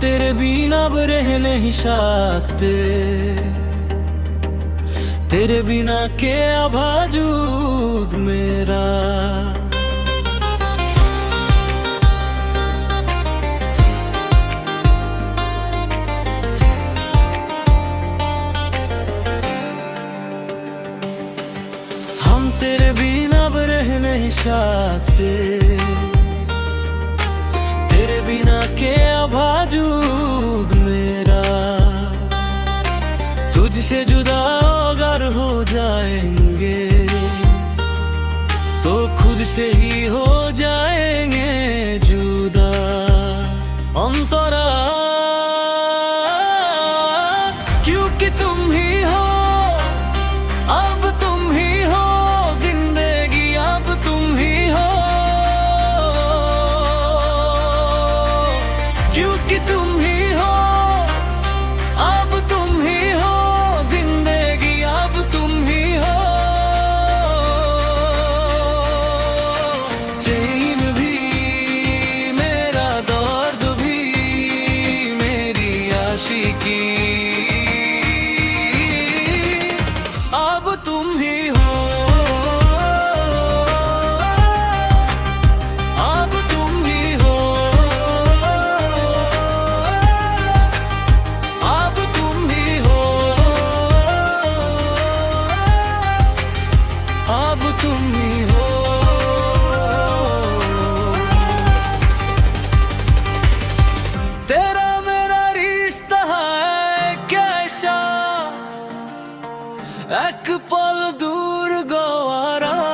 तेरे बिना अब रह नहीं सकते, तेरे बिना क्या वजूद मेरा। हम तेरे बिना अब रह नहीं सकते, तेरे बिना क्या वजूद मेरा। तुझसे जुदा अगर हो जाएंगे तो खुद से ही हो जाएंगे जुदा। अंतरा क्योंकि तुम ही हो, अब तुम ही हो जिंदगी, अब तुम ही हो। क्योंकि तुम ही हो, अब तुम ही हो जिंदगी, अब तुम ही हो। चैन भी मेरा, दर्द भी मेरी आशिकी, अब तुम ही हो। अब तुम ही हो, अब तुम ही हो, अब तुम ही हो। तेरा मेरा रिश्ता है कैसा, एक पल दूर गवारा।